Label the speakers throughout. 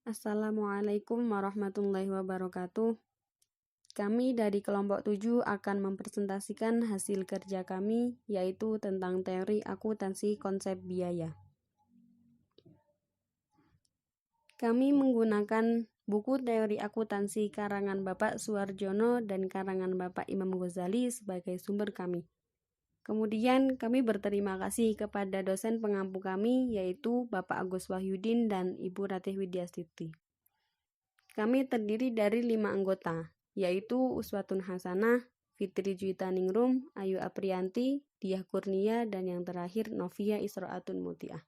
Speaker 1: Assalamualaikum warahmatullahi wabarakatuh. Kami dari kelompok 7 akan mempresentasikan hasil kerja kami, yaitu tentang teori akuntansi konsep biaya. Kami menggunakan buku teori akuntansi karangan Bapak Suarjono dan karangan Bapak Imam Ghazali sebagai sumber kami. Kemudian kami berterima kasih kepada dosen pengampu kami, yaitu Bapak Agus Wahyudin dan Ibu Ratih Widyastiti. Kami terdiri dari 5 anggota, yaitu Uswatun Hasanah, Fitri Juwita Ningrum, Ayu Aprianti, Diah Kurnia, dan yang terakhir Novia Isro'atun Mutiah.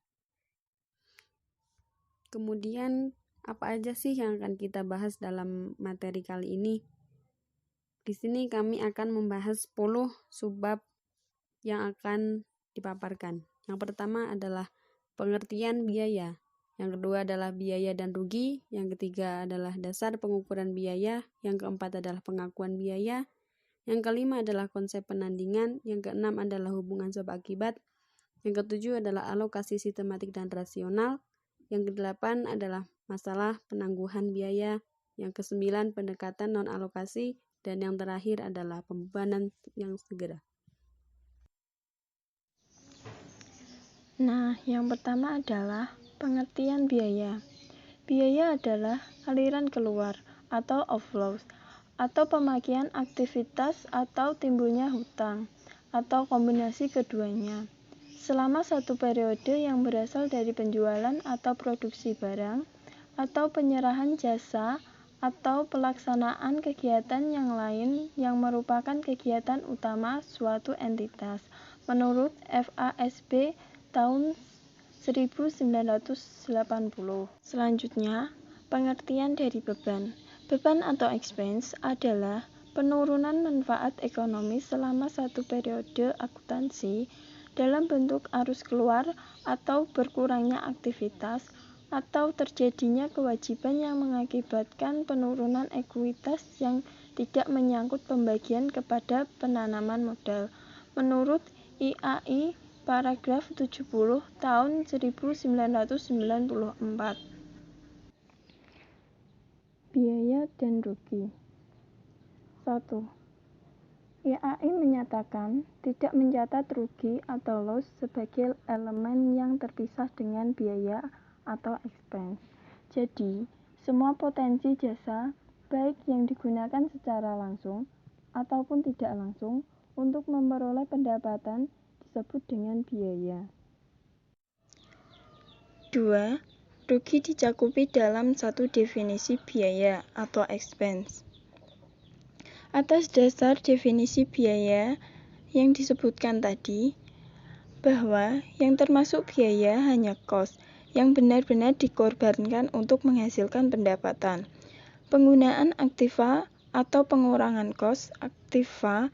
Speaker 1: Kemudian apa aja sih yang akan kita bahas dalam materi kali ini? Di sini kami akan membahas 10 subbab yang akan dipaparkan. Yang pertama adalah pengertian biaya. Yang kedua adalah biaya dan rugi. Yang ketiga adalah dasar pengukuran biaya. Yang keempat adalah pengakuan biaya. Yang kelima adalah konsep penandingan. Yang keenam adalah hubungan sebab akibat. Yang ketujuh adalah alokasi sistematik dan rasional. Yang kedelapan adalah masalah penangguhan biaya. Yang kesembilan pendekatan non-alokasi. Dan yang terakhir adalah pembebanan yang segera.
Speaker 2: Nah, yang pertama adalah pengertian biaya. Biaya adalah aliran keluar atau outflows, atau pemakaian aktivitas atau timbulnya hutang, atau kombinasi keduanya. Selama satu periode yang berasal dari penjualan atau produksi barang, atau penyerahan jasa, atau pelaksanaan kegiatan yang lain yang merupakan kegiatan utama suatu entitas. Menurut FASB tahun 1980. Selanjutnya, pengertian dari beban. Beban atau expense adalah penurunan manfaat ekonomi selama satu periode akuntansi dalam bentuk arus keluar atau berkurangnya aktivitas atau terjadinya kewajiban yang mengakibatkan penurunan ekuitas yang tidak menyangkut pembagian kepada penanaman modal. Menurut IAI paragraf 70 tahun 1994. Biaya dan rugi. 1. IAI menyatakan tidak mencatat rugi atau loss sebagai elemen yang terpisah dengan biaya atau expense. Jadi, semua potensi jasa, baik yang digunakan secara langsung ataupun tidak langsung untuk memperoleh pendapatan disebut dengan biaya. 2. Rugi dicakupi dalam satu definisi biaya atau expense. Atas dasar definisi biaya yang disebutkan tadi, bahwa yang termasuk biaya hanya cost yang benar-benar dikorbankan untuk menghasilkan pendapatan. Penggunaan aktiva atau pengurangan cost aktiva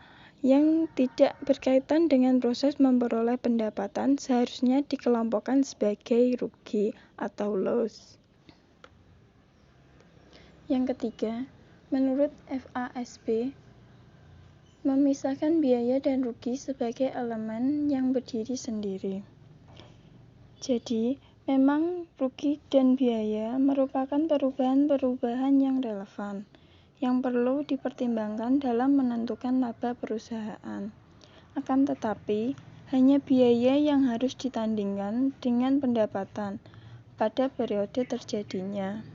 Speaker 2: yang tidak berkaitan dengan proses memperoleh pendapatan seharusnya dikelompokkan sebagai rugi atau loss. Yang ketiga, menurut FASB, memisahkan biaya dan rugi sebagai elemen yang berdiri sendiri. Jadi, memang rugi dan biaya merupakan perubahan-perubahan yang relevan, yang perlu dipertimbangkan dalam menentukan laba perusahaan. Akan tetapi, hanya biaya yang harus ditandingkan dengan pendapatan pada periode terjadinya.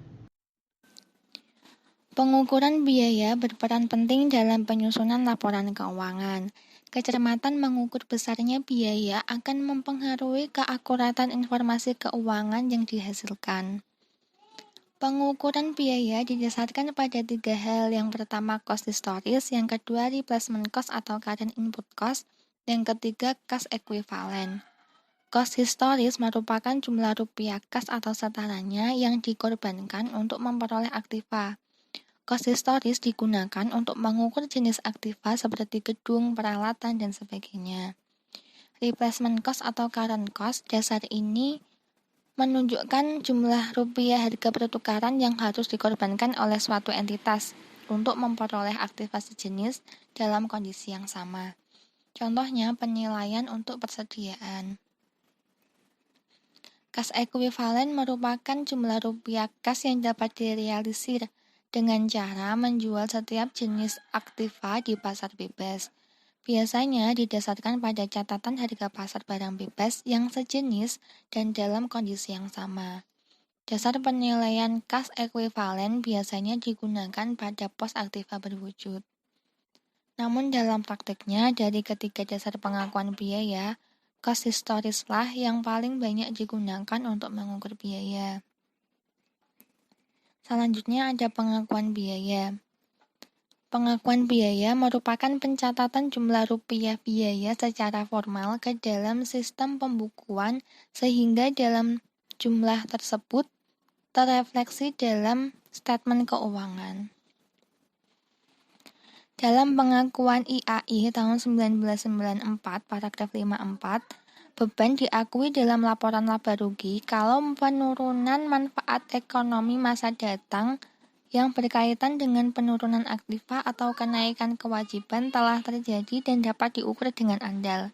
Speaker 3: Pengukuran biaya berperan penting dalam penyusunan laporan keuangan. Kecermatan mengukur besarnya biaya akan mempengaruhi keakuratan informasi keuangan yang dihasilkan. Pengukuran biaya didasarkan pada 3 hal. Yang pertama, cost historis, yang kedua, replacement cost atau current input cost, yang ketiga, cash equivalent. Cost historis merupakan jumlah rupiah kas atau setaranya yang dikorbankan untuk memperoleh aktiva. Cost historis digunakan untuk mengukur jenis aktiva seperti gedung, peralatan, dan sebagainya. Replacement cost atau current cost, dasar ini menunjukkan jumlah rupiah harga pertukaran yang harus dikorbankan oleh suatu entitas untuk memperoleh aktiva sejenis dalam kondisi yang sama. Contohnya penilaian untuk persediaan. Kas ekuivalen merupakan jumlah rupiah kas yang dapat direalisir dengan cara menjual setiap jenis aktiva di pasar bebas. Biasanya didasarkan pada catatan harga pasar barang bebas yang sejenis dan dalam kondisi yang sama. Dasar penilaian kas ekuivalen biasanya digunakan pada pos aktiva berwujud. Namun dalam prakteknya, dari ketiga dasar pengakuan biaya, kos historislah yang paling banyak digunakan untuk mengukur biaya. Selanjutnya ada pengakuan biaya. Pengakuan biaya merupakan pencatatan jumlah rupiah biaya secara formal ke dalam sistem pembukuan sehingga dalam jumlah tersebut terrefleksi dalam statement keuangan. Dalam pengakuan IAI tahun 1994, paragraf 54, beban diakui dalam laporan laba rugi kalau penurunan manfaat ekonomi masa datang yang berkaitan dengan penurunan aktiva atau kenaikan kewajiban telah terjadi dan dapat diukur dengan andal.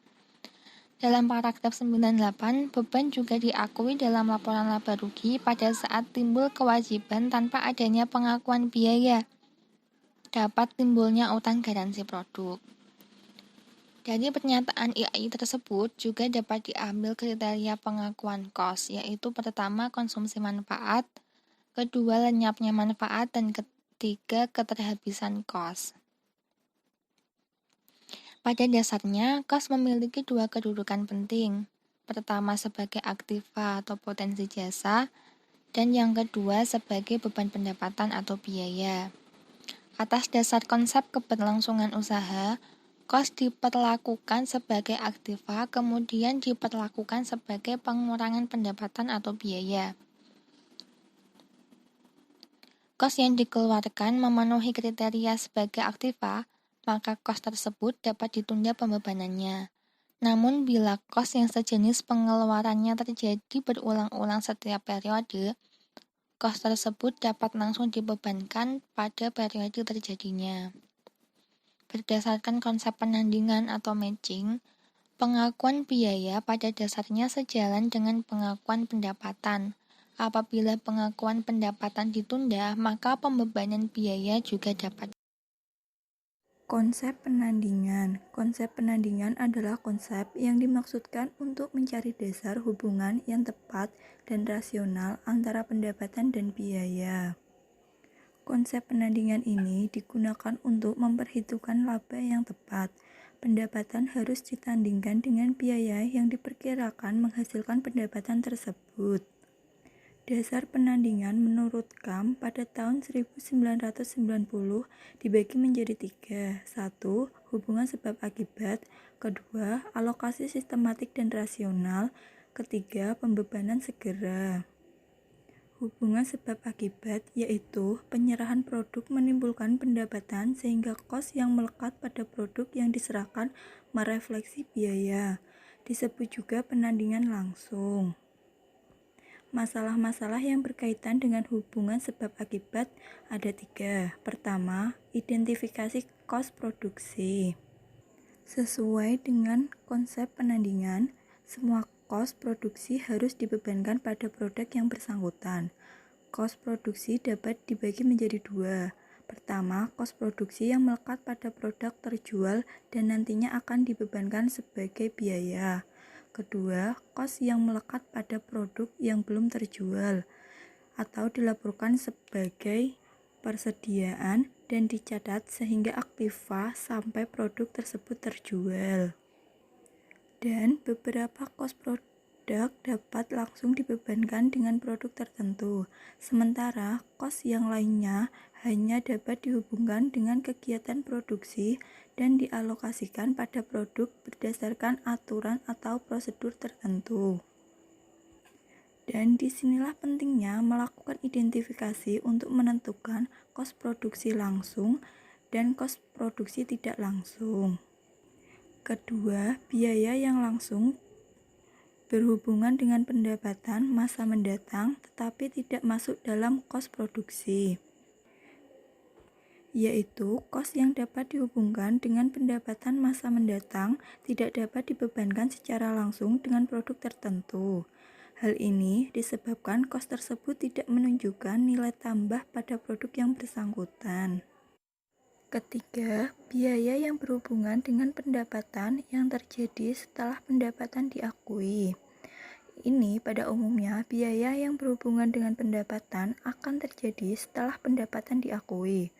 Speaker 3: Dalam paragraf 98, beban juga diakui dalam laporan laba rugi pada saat timbul kewajiban tanpa adanya pengakuan biaya. Dapat timbulnya utang garansi produk. Dari pernyataan IAI tersebut juga dapat diambil kriteria pengakuan kos, yaitu pertama konsumsi manfaat, kedua lenyapnya manfaat, dan ketiga keterhabisan kos. Pada dasarnya, kos memiliki dua kedudukan penting. Pertama sebagai aktiva atau potensi jasa, dan yang kedua sebagai beban pendapatan atau biaya. Atas dasar konsep keberlangsungan usaha, kos diperlakukan sebagai aktiva, kemudian diperlakukan sebagai pengurangan pendapatan atau biaya. Kos yang dikeluarkan memenuhi kriteria sebagai aktiva, maka kos tersebut dapat ditunda pembebanannya. Namun bila kos yang sejenis pengeluarannya terjadi berulang-ulang setiap periode, kos tersebut dapat langsung dibebankan pada periode terjadinya. Berdasarkan konsep penandingan atau matching, pengakuan biaya pada dasarnya sejalan dengan pengakuan pendapatan. Apabila pengakuan pendapatan ditunda, maka pembebanan biaya juga dapat.
Speaker 2: Konsep penandingan. Konsep penandingan adalah konsep yang dimaksudkan untuk mencari dasar hubungan yang tepat dan rasional antara pendapatan dan biaya. Konsep penandingan ini digunakan untuk memperhitungkan laba yang tepat. Pendapatan harus ditandingkan dengan biaya yang diperkirakan menghasilkan pendapatan tersebut. Dasar penandingan menurut Kam pada tahun 1990 dibagi menjadi 3. 1. Hubungan sebab akibat. 2. Alokasi sistematik dan rasional. 3. Pembebanan segera. Hubungan sebab akibat yaitu penyerahan produk menimbulkan pendapatan sehingga kos yang melekat pada produk yang diserahkan merefleksi biaya. Disebut juga penandingan langsung. Masalah-masalah yang berkaitan dengan hubungan sebab akibat ada 3. Pertama, identifikasi kos produksi. Sesuai dengan konsep penandingan, semua kos produksi harus dibebankan pada produk yang bersangkutan. Kos produksi dapat dibagi menjadi 2. Pertama, kos produksi yang melekat pada produk terjual dan nantinya akan dibebankan sebagai biaya. Kedua, kos yang melekat pada produk yang belum terjual atau dilaporkan sebagai persediaan dan dicatat sehingga aktiva sampai produk tersebut terjual. Dan beberapa kos produk dapat langsung dibebankan dengan produk tertentu, sementara kos yang lainnya hanya dapat dihubungkan dengan kegiatan produksi dan dialokasikan pada produk berdasarkan aturan atau prosedur tertentu. Dan disinilah pentingnya melakukan identifikasi untuk menentukan kos produksi langsung dan kos produksi tidak langsung. Kedua, biaya yang langsung berhubungan dengan pendapatan masa mendatang tetapi tidak masuk dalam kos produksi, yaitu kos yang dapat dihubungkan dengan pendapatan masa mendatang tidak dapat dibebankan secara langsung dengan produk tertentu.
Speaker 4: Hal ini disebabkan kos tersebut tidak menunjukkan nilai tambah pada produk yang bersangkutan. Ketiga, biaya yang berhubungan dengan pendapatan yang terjadi setelah pendapatan diakui. Ini pada umumnya biaya yang berhubungan dengan pendapatan akan terjadi setelah pendapatan diakui.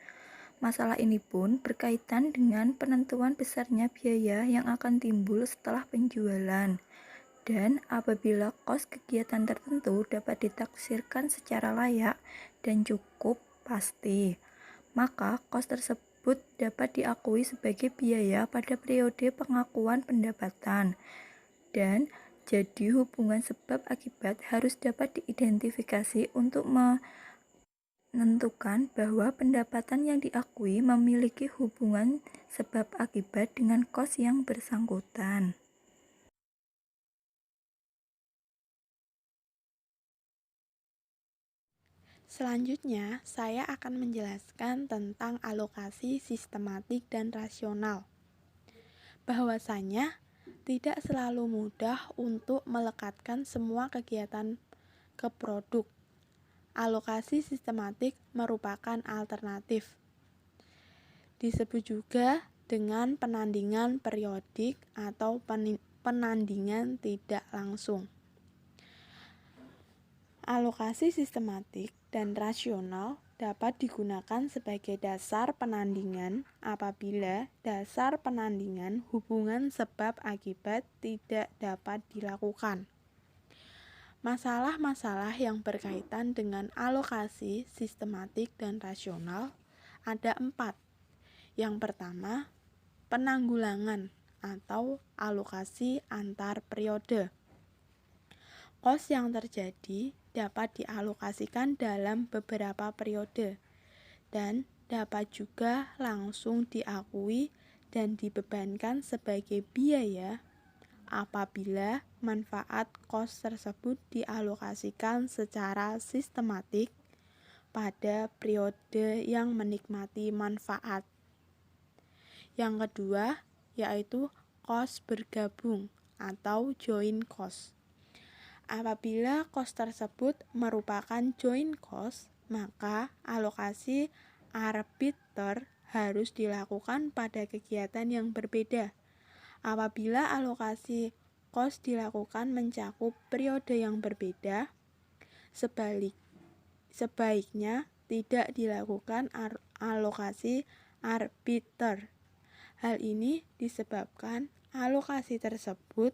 Speaker 4: Masalah ini pun berkaitan dengan penentuan besarnya biaya yang akan timbul setelah penjualan. Dan apabila kos kegiatan tertentu dapat ditaksirkan secara layak dan cukup pasti, maka kos tersebut dapat diakui sebagai biaya pada periode pengakuan pendapatan. Dan jadi hubungan sebab akibat harus dapat diidentifikasi untuk menentukan bahwa pendapatan yang diakui memiliki hubungan sebab akibat dengan kos yang bersangkutan.
Speaker 5: Selanjutnya, saya akan menjelaskan tentang alokasi sistematik dan rasional. Bahwasanya, tidak selalu mudah untuk melekatkan semua kegiatan ke produk. Alokasi sistematik merupakan alternatif. Disebut juga dengan penandingan periodik atau penandingan tidak langsung. Alokasi sistematik dan rasional dapat digunakan sebagai dasar penandingan apabila dasar penandingan hubungan sebab akibat tidak dapat dilakukan. Masalah-masalah yang berkaitan dengan alokasi sistematik dan rasional ada 4. Yang pertama, penanggulangan atau alokasi antar periode. Kos yang terjadi dapat dialokasikan dalam beberapa periode dan dapat juga langsung diakui dan dibebankan sebagai biaya apabila manfaat kos tersebut dialokasikan secara sistematik pada periode yang menikmati manfaat. Yang kedua yaitu kos bergabung atau joint cost. Apabila kos tersebut merupakan joint cost, maka alokasi arbiter harus dilakukan pada kegiatan yang berbeda. Apabila alokasi kos dilakukan mencakup periode yang berbeda, sebaiknya tidak dilakukan alokasi arbiter. Hal ini disebabkan alokasi tersebut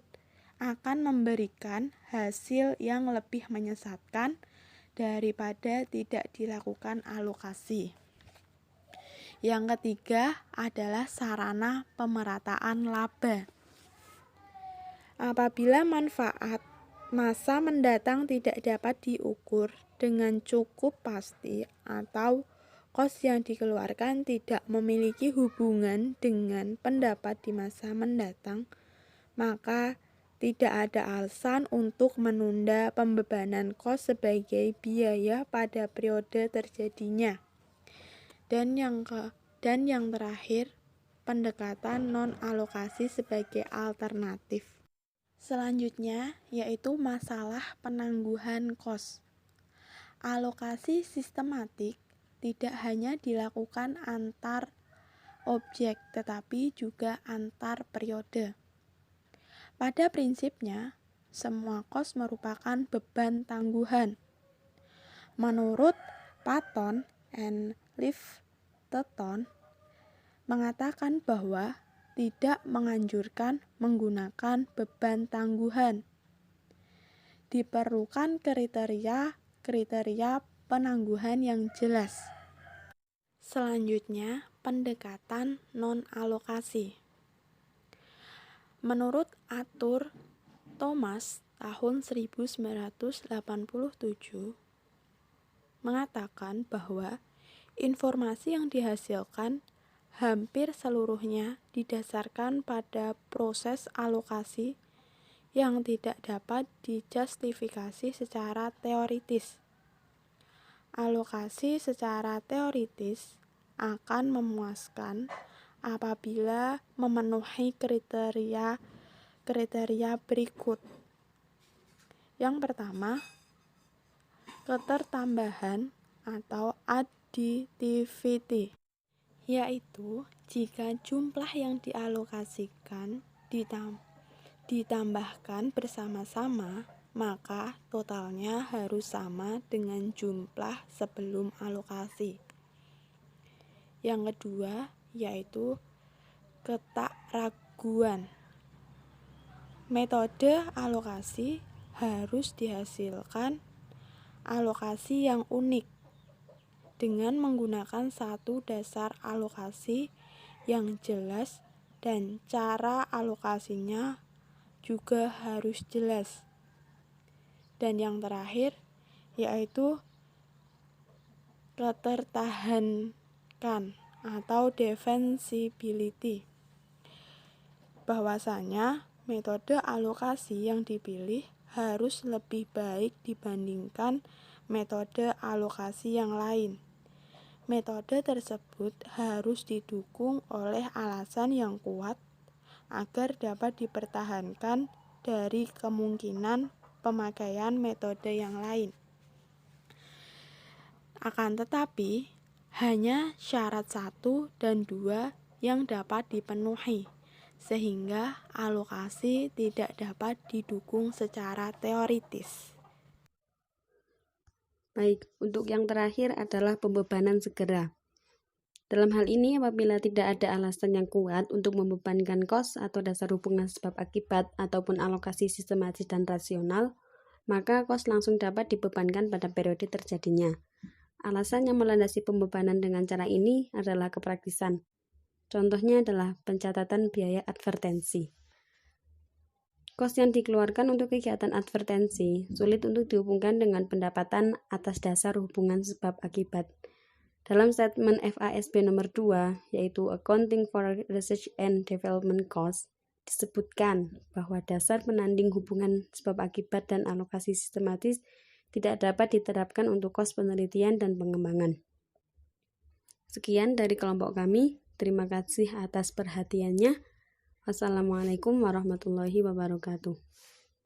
Speaker 5: akan memberikan hasil yang lebih menyesatkan daripada tidak dilakukan alokasi. Yang ketiga adalah sarana pemerataan laba. Apabila manfaat masa mendatang tidak dapat diukur dengan cukup pasti atau kos yang dikeluarkan tidak memiliki hubungan dengan pendapat di masa mendatang, maka tidak ada alasan untuk menunda pembebanan kos sebagai biaya pada periode terjadinya. Dan yang terakhir, pendekatan non-alokasi sebagai alternatif. Selanjutnya, yaitu masalah penangguhan kos. Alokasi sistematik tidak hanya dilakukan antar objek, tetapi juga antar periode. Pada prinsipnya, semua kos merupakan beban tangguhan. Menurut Patton and Lifton mengatakan bahwa tidak menganjurkan menggunakan beban tangguhan. Diperlukan kriteria penangguhan yang jelas. Selanjutnya, pendekatan non-alokasi. Menurut Arthur Thomas tahun 1987 mengatakan bahwa informasi yang dihasilkan hampir seluruhnya didasarkan pada proses alokasi yang tidak dapat dijustifikasi secara teoritis. Alokasi secara teoritis akan memuaskan apabila memenuhi kriteria berikut. Yang pertama, ketertambahan atau additivity, yaitu jika jumlah yang dialokasikan ditambahkan bersama-sama, maka totalnya harus sama dengan jumlah sebelum alokasi. Yang kedua, yaitu ketakraguan. Metode alokasi harus dihasilkan alokasi yang unik dengan menggunakan satu dasar alokasi yang jelas dan cara alokasinya juga harus jelas. Dan yang terakhir yaitu ketertahankan atau defensibility, bahwasanya metode alokasi yang dipilih harus lebih baik dibandingkan metode alokasi yang lain. Metode tersebut harus didukung oleh alasan yang kuat agar dapat dipertahankan dari kemungkinan pemakaian metode yang lain. Akan tetapi, hanya syarat 1 dan 2 yang dapat dipenuhi, sehingga alokasi tidak dapat didukung secara teoritis.
Speaker 1: Baik, untuk yang terakhir adalah pembebanan segera. Dalam hal ini, apabila tidak ada alasan yang kuat untuk membebankan kos atau dasar hubungan sebab akibat ataupun alokasi sistematis dan rasional, maka kos langsung dapat dibebankan pada periode terjadinya. Alasan yang melandasi pembebanan dengan cara ini adalah kepraktisan. Contohnya adalah pencatatan biaya advertensi. Kos yang dikeluarkan untuk kegiatan advertensi sulit untuk dihubungkan dengan pendapatan atas dasar hubungan sebab akibat. Dalam statement FASB nomor 2, yaitu Accounting for Research and Development Cost, disebutkan bahwa dasar penanding hubungan sebab akibat dan alokasi sistematis tidak dapat diterapkan untuk kos penelitian dan pengembangan. Sekian dari kelompok kami. Terima kasih atas perhatiannya. Wassalamualaikum warahmatullahi wabarakatuh.